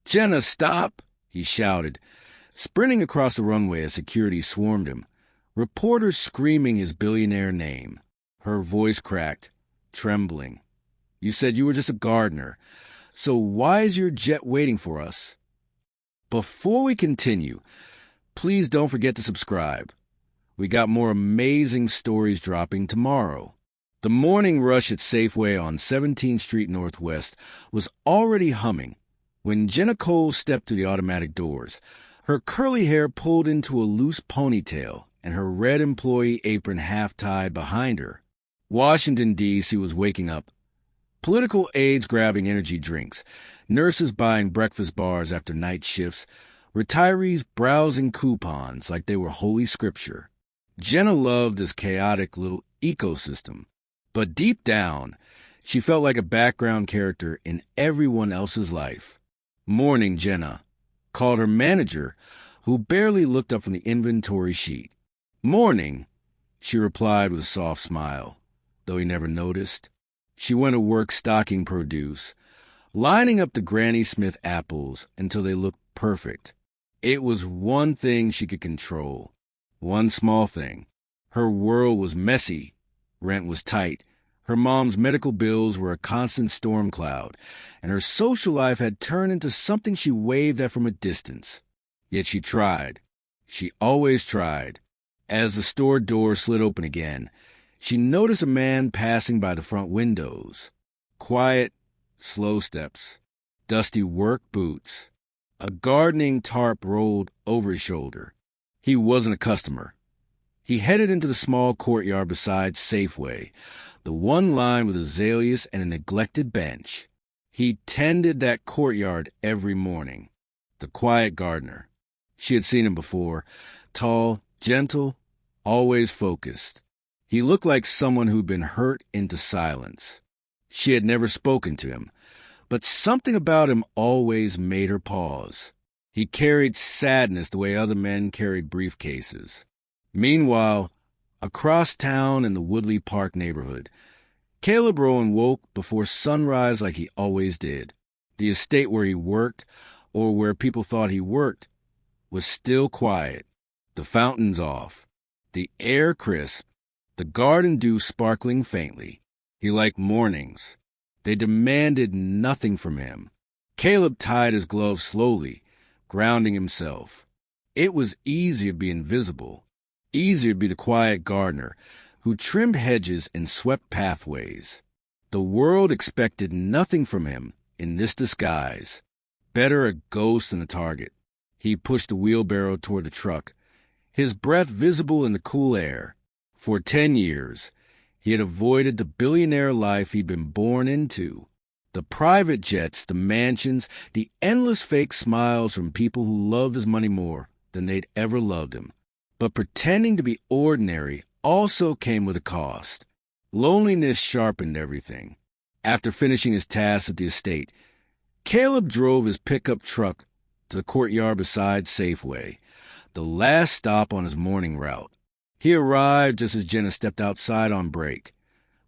"Jenna, stop!" he shouted, sprinting across the runway as security swarmed him, reporters screaming his billionaire name. Her voice cracked, trembling. "You said you were just a gardener. So why is your jet waiting for us?" Before we continue, please don't forget to subscribe. We got more amazing stories dropping tomorrow. The morning rush at Safeway on 17th Street Northwest was already humming when Jenna Cole stepped through the automatic doors, her curly hair pulled into a loose ponytail and her red employee apron half-tied behind her. Washington, D.C. was waking up. Political aides grabbing energy drinks, nurses buying breakfast bars after night shifts, retirees browsing coupons like they were holy scripture. Jenna loved this chaotic little ecosystem, but deep down, she felt like a background character in everyone else's life. "Morning, Jenna," called her manager, who barely looked up from the inventory sheet. "Morning," she replied with a soft smile, though he never noticed. She went to work stocking produce, lining up the Granny Smith apples until they looked perfect. It was one thing she could control, one small thing. Her world was messy, rent was tight, her mom's medical bills were a constant storm cloud, and her social life had turned into something she waved at from a distance. Yet she tried. She always tried. As the store door slid open again, she noticed a man passing by the front windows. Quiet, slow steps, dusty work boots, a gardening tarp rolled over his shoulder. He wasn't a customer. He headed into the small courtyard beside Safeway, the one lined with azaleas and a neglected bench. He tended that courtyard every morning. The quiet gardener. She had seen him before, tall, gentle, always focused. He looked like someone who'd been hurt into silence. She had never spoken to him, but something about him always made her pause. He carried sadness the way other men carried briefcases. Meanwhile, across town in the Woodley Park neighborhood, Caleb Rowan woke before sunrise like he always did. The estate where he worked, or where people thought he worked, was still quiet. The fountains off, the air crisp, the garden dew sparkling faintly. He liked mornings. They demanded nothing from him. Caleb tied his gloves slowly, grounding himself. It was easier to be invisible, easier to be the quiet gardener who trimmed hedges and swept pathways. The world expected nothing from him in this disguise. Better a ghost than a target. He pushed the wheelbarrow toward the truck, his breath visible in the cool air. For 10 years, he had avoided the billionaire life he'd been born into. The private jets, the mansions, the endless fake smiles from people who loved his money more than they'd ever loved him. But pretending to be ordinary also came with a cost. Loneliness sharpened everything. After finishing his tasks at the estate, Caleb drove his pickup truck to the courtyard beside Safeway, the last stop on his morning route. He arrived just as Jenna stepped outside on break,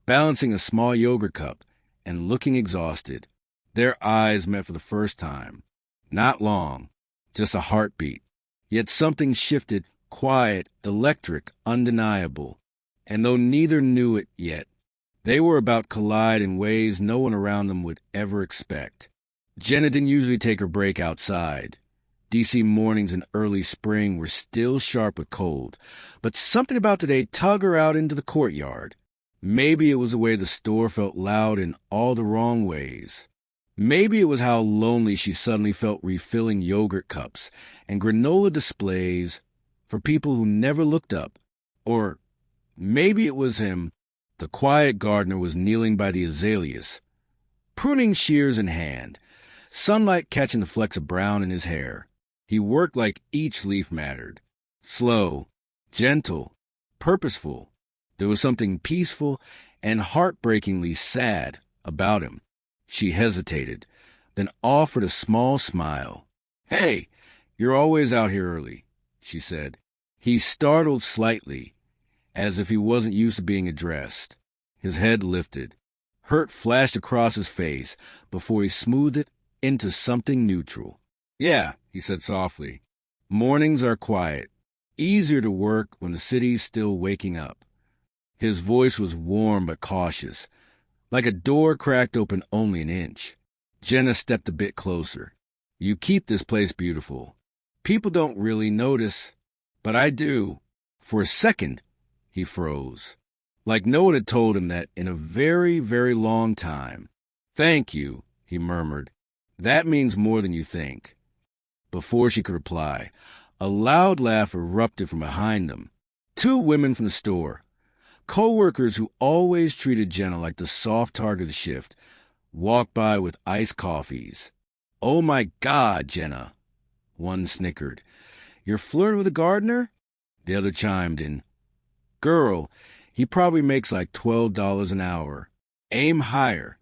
balancing a small yogurt cup and looking exhausted. Their eyes met for the first time. Not long, just a heartbeat. Yet something shifted, quiet, electric, undeniable. And though neither knew it yet, they were about to collide in ways no one around them would ever expect. Jenna didn't usually take her break outside. D.C. mornings in early spring were still sharp with cold, but something about today tugged her out into the courtyard. Maybe it was the way the store felt loud in all the wrong ways. Maybe it was how lonely she suddenly felt refilling yogurt cups and granola displays for people who never looked up. Or maybe it was him. The quiet gardener was kneeling by the azaleas, pruning shears in hand, sunlight catching the flecks of brown in his hair. He worked like each leaf mattered. Slow, gentle, purposeful. There was something peaceful and heartbreakingly sad about him. She hesitated, then offered a small smile. "Hey, you're always out here early," she said. He startled slightly, as if he wasn't used to being addressed. His head lifted. Hurt flashed across his face before he smoothed it into something neutral. Yeah, he said softly. Mornings are quiet, easier to work when the city's still waking up. His voice was warm but cautious, like a door cracked open only an inch. Jenna stepped a bit closer. You keep this place beautiful. People don't really notice, but I do. For a second, he froze, like no one had told him that in a very, very long time. Thank you, he murmured. That means more than you think. Before she could reply, a loud laugh erupted from behind them. Two women from the store, coworkers who always treated Jenna like the soft target of the shift, walked by with iced coffees. Oh my God, Jenna, one snickered. You're flirting with a gardener? The other chimed in. Girl, he probably makes like $12 an hour. Aim higher.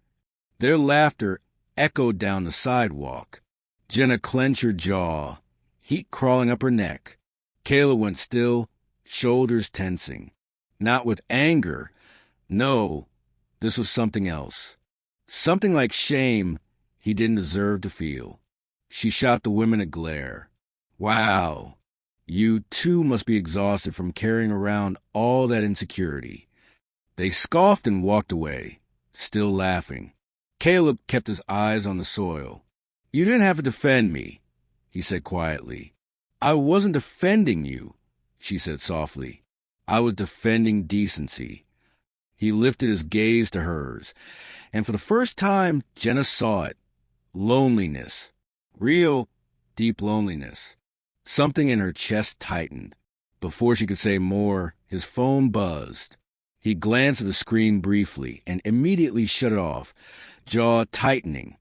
Their laughter echoed down the sidewalk. Jenna clenched her jaw, heat crawling up her neck. Caleb went still, shoulders tensing. Not with anger. No, this was something else. Something like shame he didn't deserve to feel. She shot the women a glare. Wow, you too must be exhausted from carrying around all that insecurity. They scoffed and walked away, still laughing. Caleb kept his eyes on the soil. You didn't have to defend me, he said quietly. I wasn't defending you, she said softly. I was defending decency. He lifted his gaze to hers, and for the first time, Jenna saw it. Loneliness. Real, deep loneliness. Something in her chest tightened. Before she could say more, his phone buzzed. He glanced at the screen briefly and immediately shut it off, jaw tightening.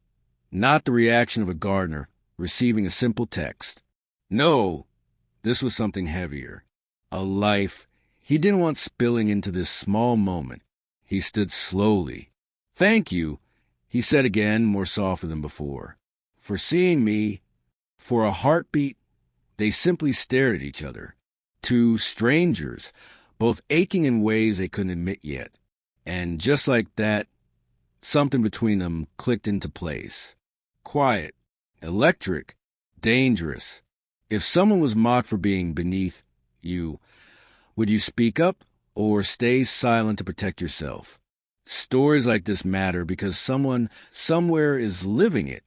Not the reaction of a gardener receiving a simple text. No, this was something heavier. A life he didn't want spilling into this small moment. He stood slowly. Thank you, he said again, more softly than before. For seeing me. For a heartbeat, they simply stared at each other. Two strangers, both aching in ways they couldn't admit yet. And just like that, something between them clicked into place. Quiet, electric, dangerous. If someone was mocked for being beneath you, would you speak up or stay silent to protect yourself? Stories like this matter because someone somewhere is living it.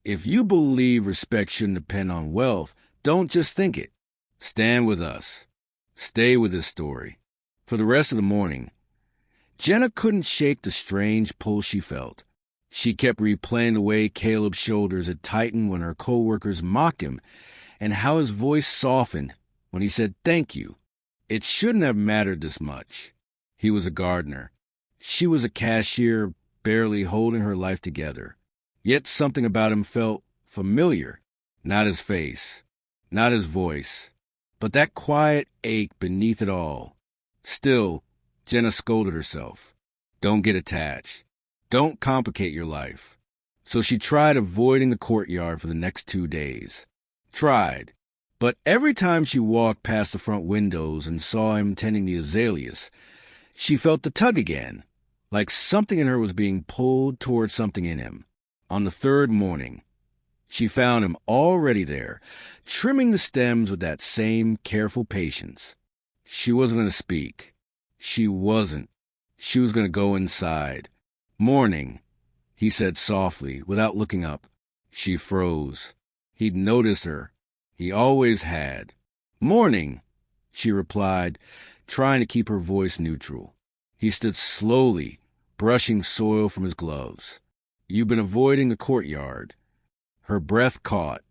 If you believe respect shouldn't depend on wealth, don't just think it. Stand with us. Stay with this story. For the rest of the morning, Jenna couldn't shake the strange pull she felt. She kept replaying the way Caleb's shoulders had tightened when her coworkers mocked him, and how his voice softened when he said thank you. It shouldn't have mattered this much. He was a gardener. She was a cashier, barely holding her life together. Yet something about him felt familiar. Not his face, not his voice, but that quiet ache beneath it all. Still, Jenna scolded herself. Don't get attached. Don't complicate your life. So she tried avoiding the courtyard for the next 2 days. Tried. But every time she walked past the front windows and saw him tending the azaleas, she felt the tug again, like something in her was being pulled toward something in him. On the third morning, she found him already there, trimming the stems with that same careful patience. She wasn't going to speak. She wasn't. She was going to go inside. Morning, he said softly, without looking up. She froze. He'd noticed her. He always had. Morning, she replied, trying to keep her voice neutral. He stood slowly, brushing soil from his gloves. You've been avoiding the courtyard. Her breath caught.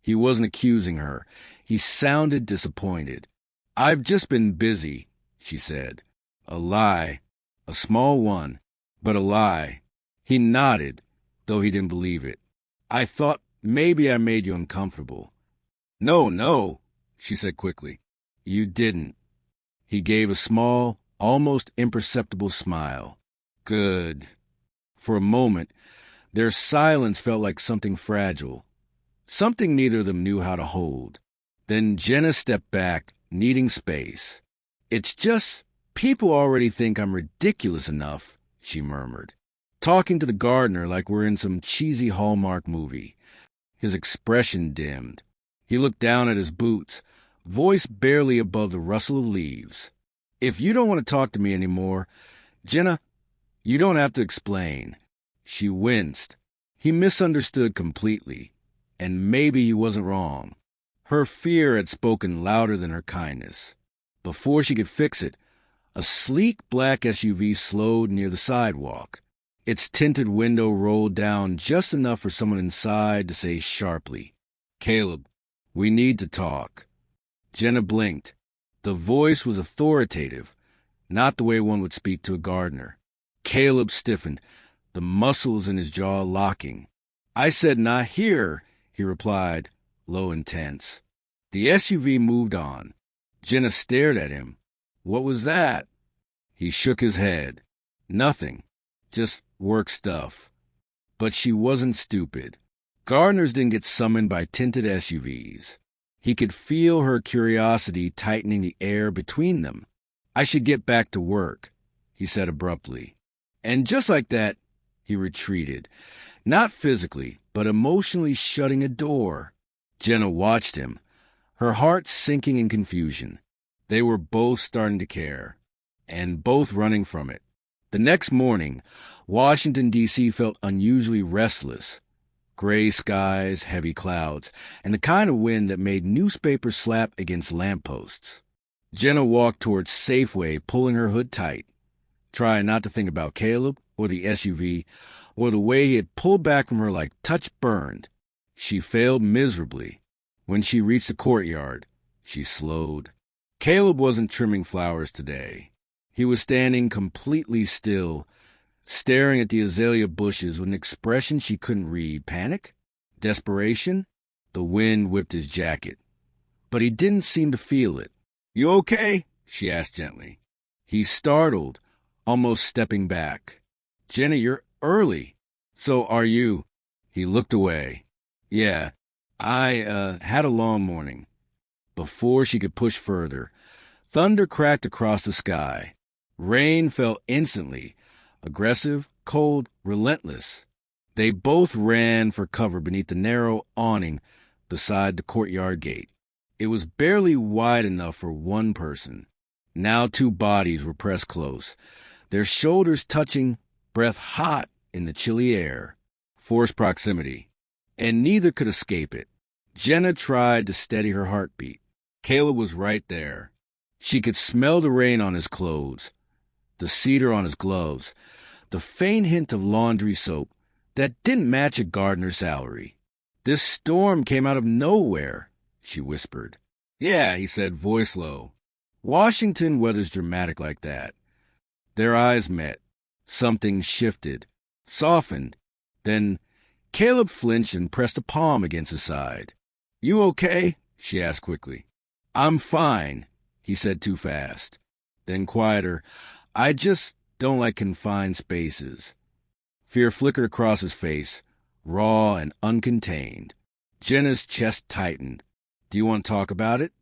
He wasn't accusing her. He sounded disappointed. I've just been busy, she said. A lie. A small one, but a lie. He nodded, though he didn't believe it. I thought maybe I made you uncomfortable. No, she said quickly. You didn't. He gave a small, almost imperceptible smile. Good. For a moment, their silence felt like something fragile, something neither of them knew how to hold. Then Jenna stepped back, needing space. It's just, people already think I'm ridiculous enough, she murmured, talking to the gardener like we're in some cheesy Hallmark movie. His expression dimmed. He looked down at his boots, voice barely above the rustle of leaves. "If you don't want to talk to me anymore, Jenna, you don't have to explain." She winced. He misunderstood completely, and maybe he wasn't wrong. Her fear had spoken louder than her kindness. Before she could fix it, a sleek black SUV slowed near the sidewalk. Its tinted window rolled down just enough for someone inside to say sharply, "Caleb, we need to talk." Jenna blinked. The voice was authoritative, not the way one would speak to a gardener. Caleb stiffened, the muscles in his jaw locking. "I said not here," he replied, low and tense. The SUV moved on. Jenna stared at him. "What was that?" He shook his head. "Nothing. Just work stuff." But she wasn't stupid. Gardeners didn't get summoned by tinted SUVs. He could feel her curiosity tightening the air between them. "I should get back to work," he said abruptly. And just like that, he retreated. Not physically, but emotionally shutting a door. Jenna watched him, her heart sinking in confusion. They were both starting to care, and both running from it. The next morning, Washington, D.C. felt unusually restless. Gray skies, heavy clouds, and the kind of wind that made newspapers slap against lampposts. Jenna walked towards Safeway, pulling her hood tight, trying not to think about Caleb or the SUV or the way he had pulled back from her like touch burned. She failed miserably. When she reached the courtyard, she slowed. Caleb wasn't trimming flowers today. He was standing completely still, staring at the azalea bushes with an expression she couldn't read. Panic? Desperation? The wind whipped his jacket. But he didn't seem to feel it. "You okay?" she asked gently. He startled, almost stepping back. "Jenna, you're early." "So are you." He looked away. "Yeah, I had a long morning." Before she could push further, thunder cracked across the sky. Rain fell instantly, aggressive, cold, relentless. They both ran for cover beneath the narrow awning beside the courtyard gate. It was barely wide enough for one person. Now two bodies were pressed close, their shoulders touching, breath hot in the chilly air. Forced proximity. And neither could escape it. Jenna tried to steady her heartbeat. Caleb was right there. She could smell the rain on his clothes, the cedar on his gloves, the faint hint of laundry soap that didn't match a gardener's salary. "This storm came out of nowhere," she whispered. "Yeah," he said, voice low. "Washington weather's dramatic like that." Their eyes met. Something shifted, softened. Then Caleb flinched and pressed a palm against his side. "You okay?" she asked quickly. "I'm fine," he said too fast. Then quieter, "I just don't like confined spaces." Fear flickered across his face, raw and uncontained. Jenna's chest tightened. "Do you want to talk about it?"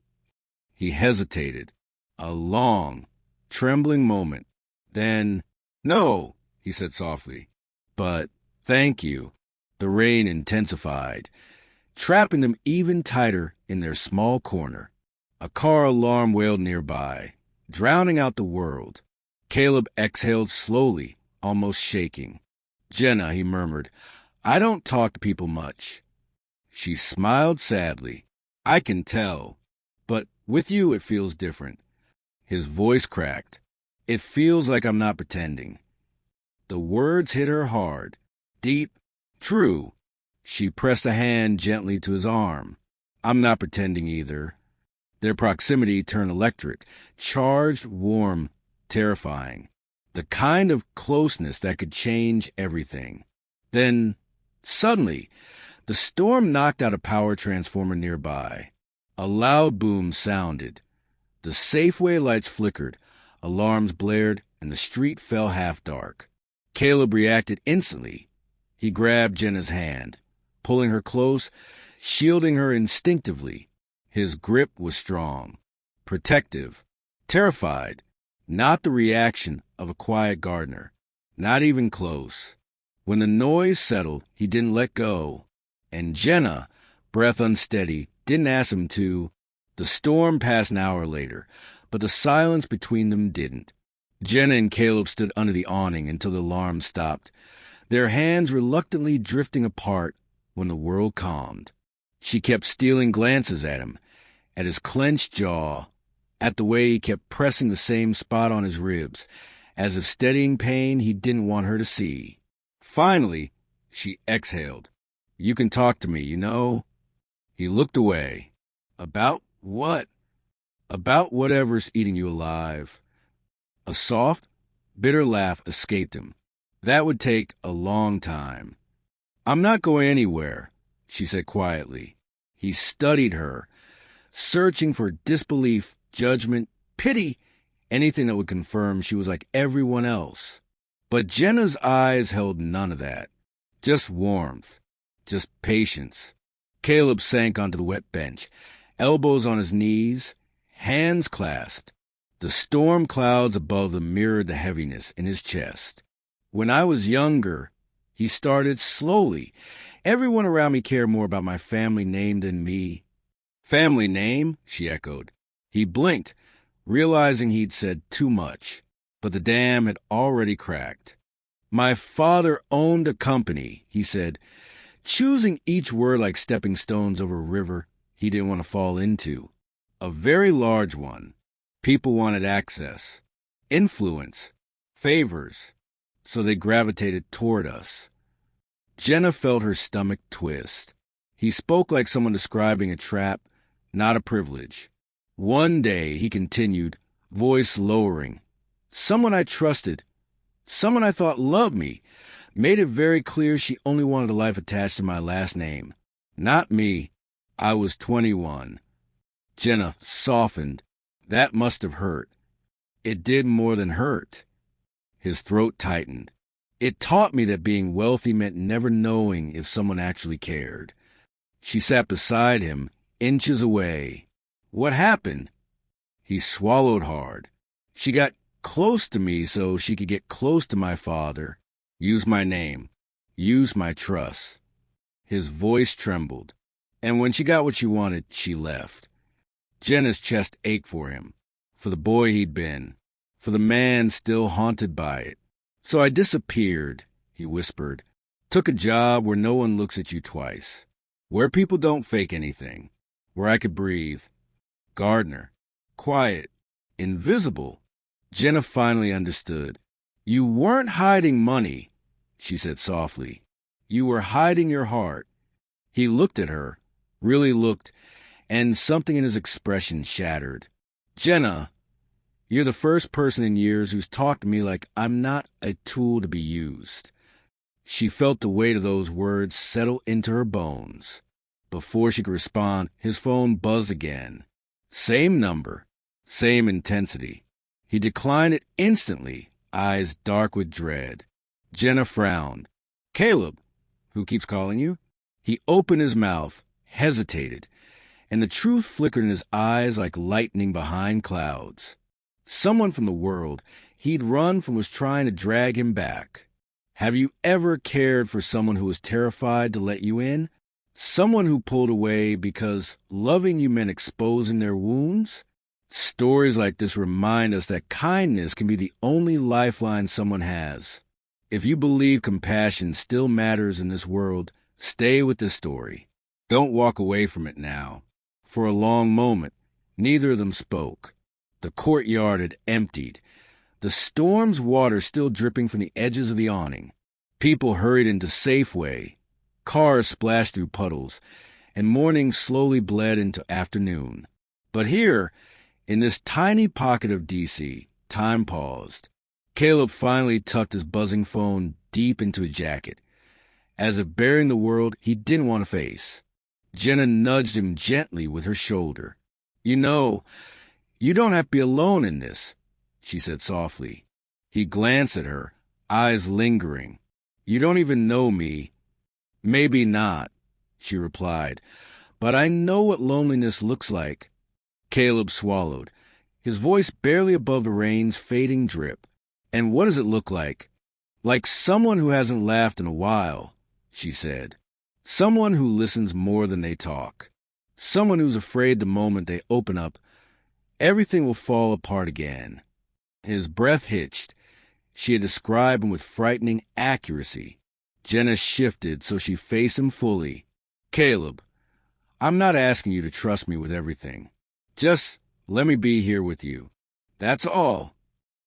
He hesitated. A long, trembling moment. Then, "No," he said softly. "But thank you." The rain intensified, trapping them even tighter in their small corner. A car alarm wailed nearby, drowning out the world. Caleb exhaled slowly, almost shaking. "Jenna," he murmured, "I don't talk to people much." She smiled sadly. "I can tell. But with you it feels different." His voice cracked. "It feels like I'm not pretending." The words hit her hard, deep, true. She pressed a hand gently to his arm. "I'm not pretending either." Their proximity turned electric, charged, warm, terrifying. The kind of closeness that could change everything. Then, suddenly, the storm knocked out a power transformer nearby. A loud boom sounded. The Safeway lights flickered, alarms blared, and the street fell half dark. Caleb reacted instantly. He grabbed Jenna's hand, pulling her close, shielding her instinctively. His grip was strong, protective, terrified, not the reaction of a quiet gardener, not even close. When the noise settled, he didn't let go. And Jenna, breath unsteady, didn't ask him to. The storm passed an hour later, but the silence between them didn't. Jenna and Caleb stood under the awning until the alarm stopped, their hands reluctantly drifting apart when the world calmed. She kept stealing glances at him, at his clenched jaw, at the way he kept pressing the same spot on his ribs, as if steadying pain he didn't want her to see. Finally, she exhaled. "You can talk to me, you know." He looked away. "About what?" "About whatever's eating you alive." A soft, bitter laugh escaped him. "That would take a long time." "I'm not going anywhere," she said quietly. He studied her, searching for disbelief, judgment, pity, anything that would confirm she was like everyone else. But Jenna's eyes held none of that. Just warmth. Just patience. Caleb sank onto the wet bench, elbows on his knees, hands clasped. The storm clouds above them mirrored the heaviness in his chest. "When I was younger," he started slowly, "everyone around me cared more about my family name than me." "Family name?" she echoed. He blinked, realizing he'd said too much, but the dam had already cracked. "My father owned a company," he said, choosing each word like stepping stones over a river he didn't want to fall into. "A very large one. People wanted access, influence, favors, so they gravitated toward us." Jenna felt her stomach twist. He spoke like someone describing a trap, not a privilege. "One day," he continued, voice lowering, "someone I trusted, someone I thought loved me, made it very clear she only wanted a life attached to my last name. Not me. I was 21. Jenna softened. "That must have hurt." "It did more than hurt." His throat tightened. "It taught me that being wealthy meant never knowing if someone actually cared." She sat beside him, inches away. "What happened?" He swallowed hard. "She got close to me so she could get close to my father. Use my name. Use my trust." His voice trembled. "And when she got what she wanted, she left." Jenna's chest ached for him, for the boy he'd been, for the man still haunted by it. "So I disappeared," he whispered. "Took a job where no one looks at you twice, where people don't fake anything, where I could breathe. Gardener. Quiet. Invisible." Jenna finally understood. "You weren't hiding money," she said softly. "You were hiding your heart." He looked at her, really looked, and something in his expression shattered. "Jenna, you're the first person in years who's talked to me like I'm not a tool to be used." She felt the weight of those words settle into her bones. Before she could respond, his phone buzzed again. Same number, same intensity. He declined it instantly, eyes dark with dread. Jenna frowned. "Caleb, who keeps calling you?" He opened his mouth, hesitated, and the truth flickered in his eyes like lightning behind clouds. Someone from the world he'd run from was trying to drag him back. Have you ever cared for someone who was terrified to let you in? Someone who pulled away because loving you meant exposing their wounds? Stories like this remind us that kindness can be the only lifeline someone has. If you believe compassion still matters in this world, stay with this story. Don't walk away from it now. For a long moment, neither of them spoke. The courtyard had emptied, the storm's water still dripping from the edges of the awning. People hurried into Safeway. Cars splashed through puddles, and morning slowly bled into afternoon. But here, in this tiny pocket of D.C., time paused. Caleb finally tucked his buzzing phone deep into his jacket, as if bearing the world he didn't want to face. Jenna nudged him gently with her shoulder. "You know, you don't have to be alone in this," she said softly. He glanced at her, eyes lingering. "You don't even know me." "Maybe not," she replied, "but I know what loneliness looks like." Caleb swallowed, his voice barely above the rain's fading drip. "And what does it look like?" "Like someone who hasn't laughed in a while," she said. Someone who listens more than they talk. Someone who's afraid the moment they open up, everything will fall apart again. His breath hitched. She had described him with frightening accuracy. Jenna shifted so she faced him fully. Caleb, I'm not asking you to trust me with everything. Just let me be here with you. That's all.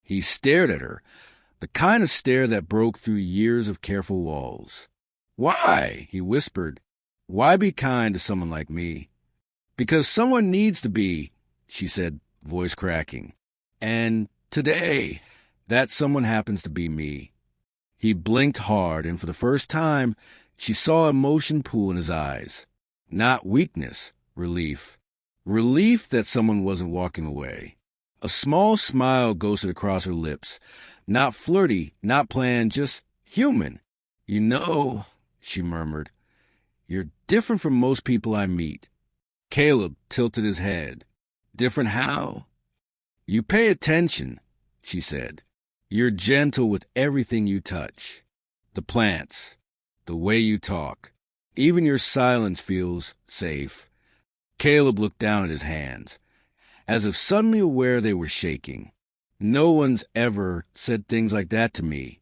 He stared at her, the kind of stare that broke through years of careful walls. Why? He whispered. Why be kind to someone like me? Because someone needs to be, she said, voice cracking. And today, that someone happens to be me. He blinked hard, and for the first time, she saw emotion pool in his eyes. Not weakness, relief. Relief that someone wasn't walking away. A small smile ghosted across her lips. Not flirty, not planned, just human. You know, she murmured, you're different from most people I meet. Caleb tilted his head. Different how? You pay attention, she said. You're gentle with everything you touch. The plants, the way you talk. Even your silence feels safe. Caleb looked down at his hands, as if suddenly aware they were shaking. No one's ever said things like that to me.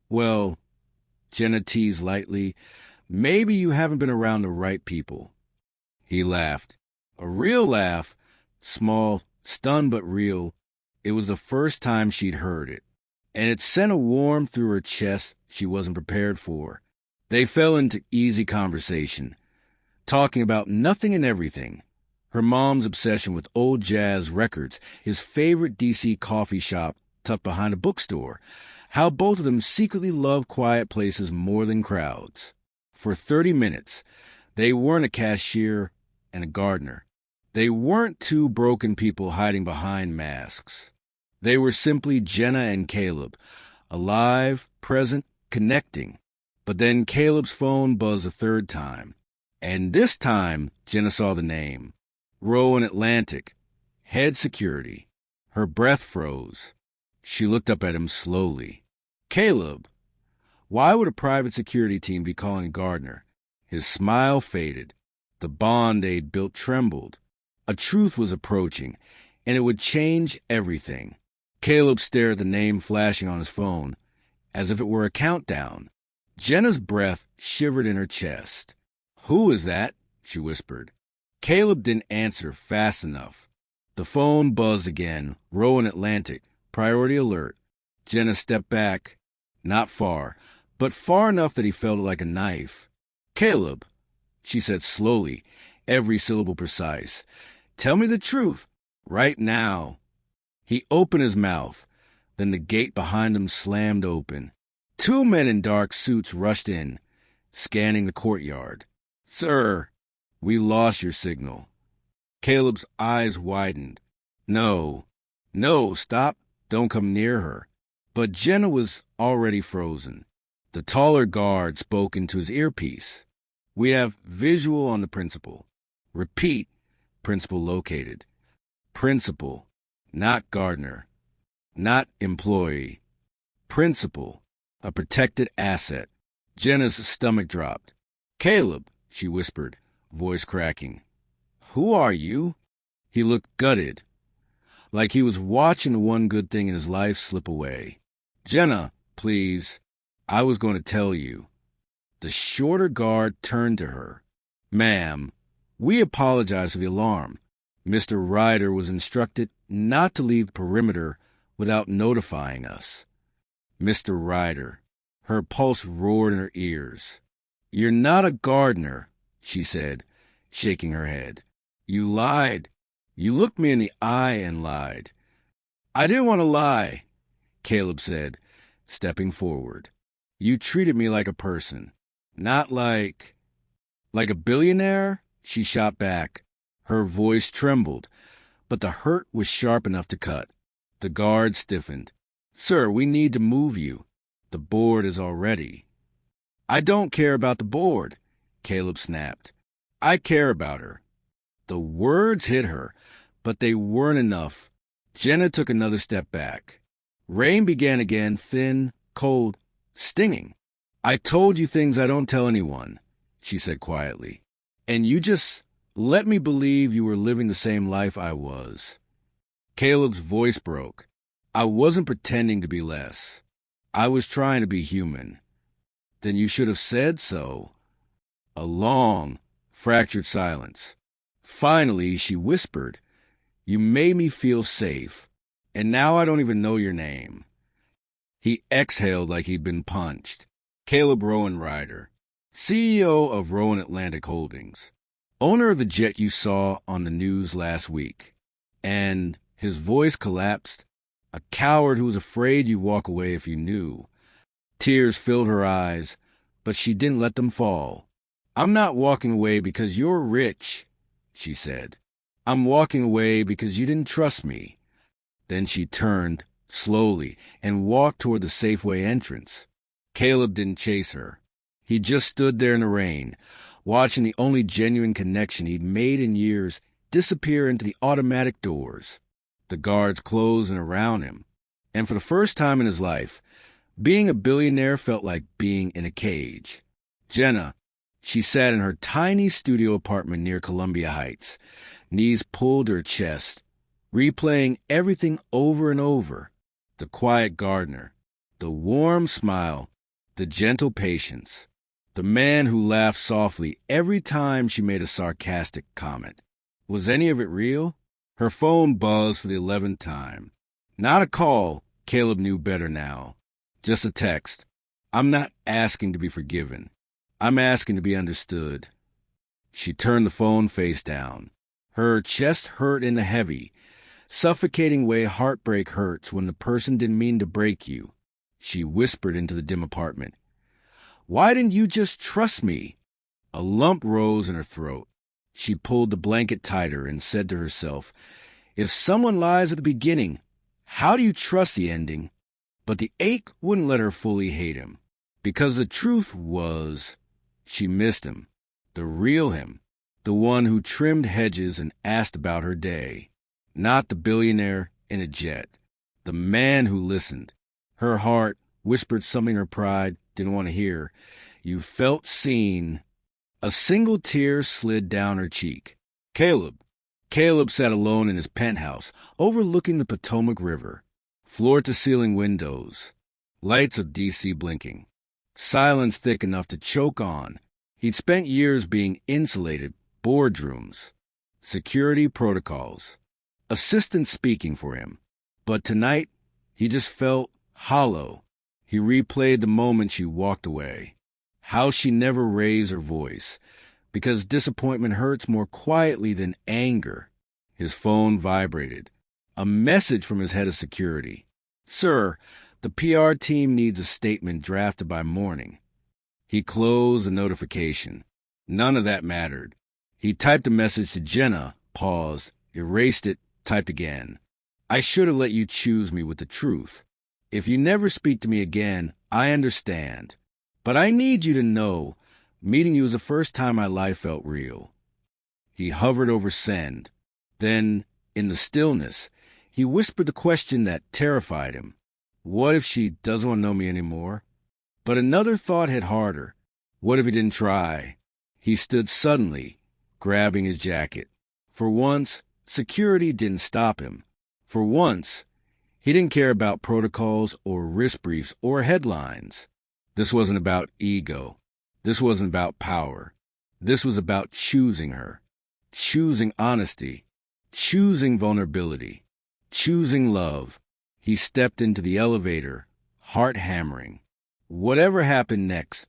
Well, Jenna teased lightly, maybe you haven't been around the right people. He laughed. A real laugh, small, stunned but real. It was the first time she'd heard it, and it sent a warmth through her chest she wasn't prepared for. They fell into easy conversation, talking about nothing and everything. Her mom's obsession with old jazz records, his favorite D.C. coffee shop tucked behind a bookstore, how both of them secretly loved quiet places more than crowds. For 30 minutes, they weren't a cashier and a gardener. They weren't two broken people hiding behind masks. They were simply Jenna and Caleb, alive, present, connecting. But then Caleb's phone buzzed a third time. And this time, Jenna saw the name. Rowan Atlantic, head security. Her breath froze. She looked up at him slowly. Caleb, why would a private security team be calling Gardner? His smile faded. The bond they'd built trembled. A truth was approaching, and it would change everything. Caleb stared at the name flashing on his phone, as if it were a countdown. Jenna's breath shivered in her chest. Who is that? She whispered. Caleb didn't answer fast enough. The phone buzzed again. Rowan Atlantic. Priority alert. Jenna stepped back. Not far, but far enough that he felt it like a knife. Caleb, she said slowly, every syllable precise. Tell me the truth. Right now. He opened his mouth. Then the gate behind him slammed open. 2 men in dark suits rushed in, scanning the courtyard. Sir, we lost your signal. Caleb's eyes widened. No, stop. Don't come near her. But Jenna was already frozen. The taller guard spoke into his earpiece. We have visual on the principal. Repeat, principal located. Principal, not Gardner. Not employee. Principal, a protected asset. Jenna's stomach dropped. Caleb, she whispered, voice cracking. Who are you? He looked gutted, like he was watching the one good thing in his life slip away. Jenna, please. I was going to tell you. The shorter guard turned to her. Ma'am, we apologize for the alarm. Mr. Ryder was instructed not to leave the perimeter without notifying us. Mr. Ryder. Her pulse roared in her ears. You're not a gardener, she said, shaking her head. You lied. You looked me in the eye and lied. I didn't want to lie, Caleb said, stepping forward. You treated me like a person, not like a billionaire, she shot back. Her voice trembled, but the hurt was sharp enough to cut. The guard stiffened. Sir, we need to move you. The board is all ready. I don't care about the board, Caleb snapped. I care about her. The words hit her, but they weren't enough. Jenna took another step back. Rain began again, thin, cold, stinging. I told you things I don't tell anyone, she said quietly. And you just let me believe you were living the same life I was. Caleb's voice broke. I wasn't pretending to be less. I was trying to be human. Then you should have said so. A long, fractured silence. Finally, she whispered, You made me feel safe, and now I don't even know your name. He exhaled like he'd been punched. Caleb Rowan Ryder, CEO of Rowan Atlantic Holdings, owner of the jet you saw on the news last week. And his voice collapsed. A coward who was afraid you'd walk away if you knew. Tears filled her eyes, but she didn't let them fall. I'm not walking away because you're rich, she said. I'm walking away because you didn't trust me. Then she turned, slowly, and walked toward the Safeway entrance. Caleb didn't chase her. He just stood there in the rain, watching the only genuine connection he'd made in years disappear into the automatic doors. The guards closing around him. And for the first time in his life, being a billionaire felt like being in a cage. Jenna, she sat in her tiny studio apartment near Columbia Heights, knees pulled to her chest, replaying everything over and over. The quiet gardener, the warm smile, the gentle patience, the man who laughed softly every time she made a sarcastic comment. Was any of it real? Her phone buzzed for the 11th time. Not a call, Caleb knew better now. Just a text. I'm not asking to be forgiven. I'm asking to be understood. She turned the phone face down. Her chest hurt in a heavy, suffocating way heartbreak hurts when the person didn't mean to break you. She whispered into the dim apartment. Why didn't you just trust me? A lump rose in her throat. She pulled the blanket tighter and said to herself, If someone lies at the beginning, how do you trust the ending? But the ache wouldn't let her fully hate him, because the truth was she missed him, the real him, the one who trimmed hedges and asked about her day, not the billionaire in a jet, the man who listened. Her heart whispered something her pride didn't want to hear. You felt seen. A single tear slid down her cheek. Caleb sat alone in his penthouse, overlooking the Potomac River. Floor-to-ceiling windows, lights of D.C. blinking. Silence thick enough to choke on. He'd spent years being insulated, boardrooms, security protocols, assistants speaking for him. But tonight, he just felt hollow. He replayed the moment she walked away. How she never raised her voice, because disappointment hurts more quietly than anger. His phone vibrated. A message from his head of security. Sir, the PR team needs a statement drafted by morning. He closed the notification. None of that mattered. He typed a message to Jenna, paused, erased it, typed again. I should have let you choose me with the truth. If you never speak to me again, I understand. But I need you to know, meeting you was the first time my life felt real. He hovered over send. Then, in the stillness, he whispered the question that terrified him. What if she doesn't want to know me anymore? But another thought hit harder. What if he didn't try? He stood suddenly, grabbing his jacket. For once, security didn't stop him. For once, he didn't care about protocols or risk briefs or headlines. This wasn't about ego. This wasn't about power. This was about choosing her. Choosing honesty. Choosing vulnerability. Choosing love. He stepped into the elevator, heart hammering. Whatever happened next,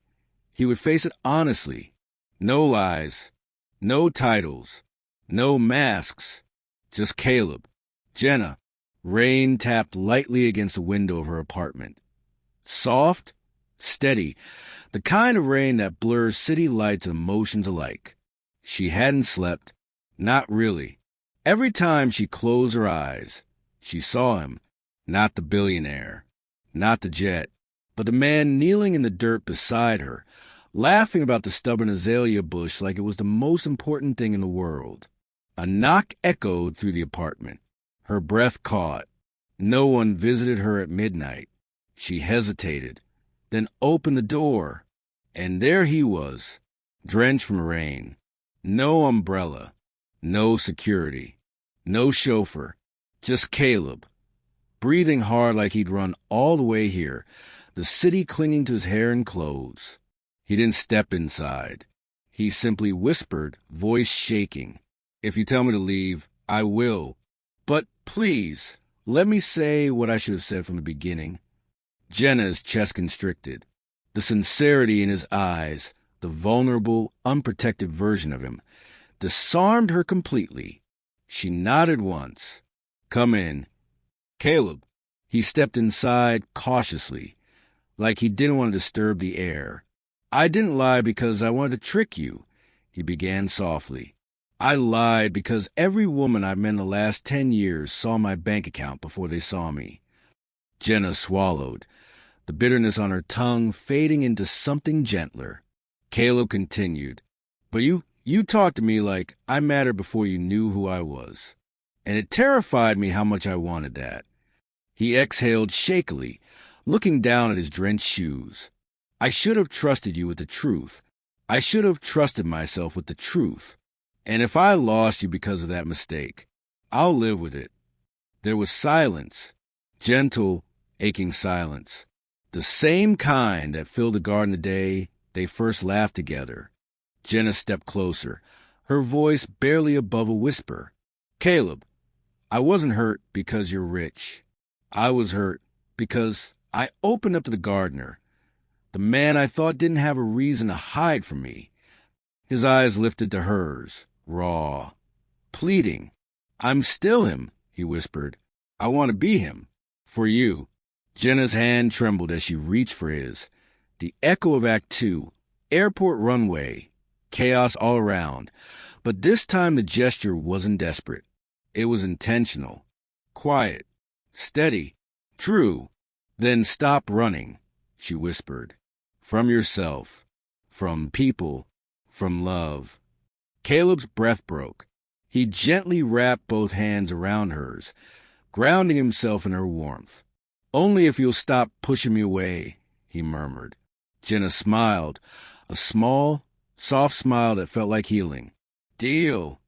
he would face it honestly. No lies. No titles. No masks. Just Caleb. Jenna. Rain tapped lightly against the window of her apartment. Soft, steady, the kind of rain that blurs city lights and emotions alike. She hadn't slept. Not really. Every time she closed her eyes, she saw him. Not the billionaire. Not the jet. But the man kneeling in the dirt beside her, laughing about the stubborn azalea bush like it was the most important thing in the world. A knock echoed through the apartment. Her breath caught. No one visited her at midnight. She hesitated, then opened the door. And there he was, drenched from rain. No umbrella, no security, no chauffeur, just Caleb, breathing hard like he'd run all the way here, the city clinging to his hair and clothes. He didn't step inside. He simply whispered, voice shaking, "If you tell me to leave, I will. But please, let me say what I should have said from the beginning." Jenna's chest constricted. The sincerity in his eyes, the vulnerable, unprotected version of him, disarmed her completely. She nodded once. "Come in." "Caleb." He stepped inside cautiously, like he didn't want to disturb the air. "I didn't lie because I wanted to trick you," he began softly. "I lied because every woman I've met in the last 10 years saw my bank account before they saw me." Jenna swallowed, the bitterness on her tongue fading into something gentler. Caleb continued, "But you talked to me like I mattered before you knew who I was. And it terrified me how much I wanted that." He exhaled shakily, looking down at his drenched shoes. "I should have trusted you with the truth. I should have trusted myself with the truth. And if I lost you because of that mistake, I'll live with it." There was silence, gentle, aching silence, the same kind that filled the garden the day they first laughed together. Jenna stepped closer, her voice barely above a whisper. "Caleb, I wasn't hurt because you're rich. I was hurt because I opened up to the gardener, the man I thought didn't have a reason to hide from me." His eyes lifted to hers, raw, pleading. "I'm still him," he whispered. "I want to be him. For you." Jenna's hand trembled as she reached for his. The echo of Act 2, airport runway, chaos all around. But this time the gesture wasn't desperate. It was intentional, quiet, steady, true. "Then stop running," she whispered. "From yourself, from people, from love." Caleb's breath broke. He gently wrapped both hands around hers, grounding himself in her warmth. "Only if you'll stop pushing me away," he murmured. Jenna smiled, a small, soft smile that felt like healing. "Deal."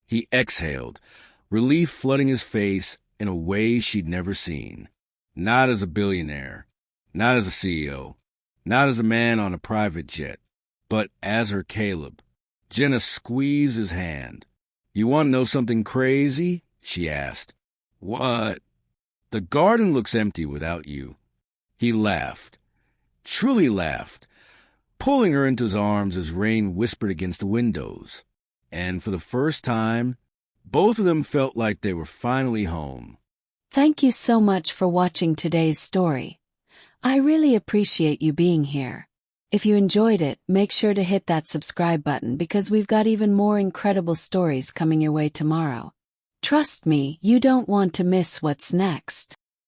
He exhaled, relief flooding his face in a way she'd never seen. Not as a billionaire, not as a CEO, not as a man on a private jet, but as her Caleb. Jenna squeezed his hand. "You want to know something crazy?" she asked. "What?" "The garden looks empty without you." He laughed, truly laughed, pulling her into his arms as rain whispered against the windows. And for the first time, both of them felt like they were finally home. Thank you so much for watching today's story. I really appreciate you being here. If you enjoyed it, make sure to hit that subscribe button because we've got even more incredible stories coming your way tomorrow. Trust me, you don't want to miss what's next.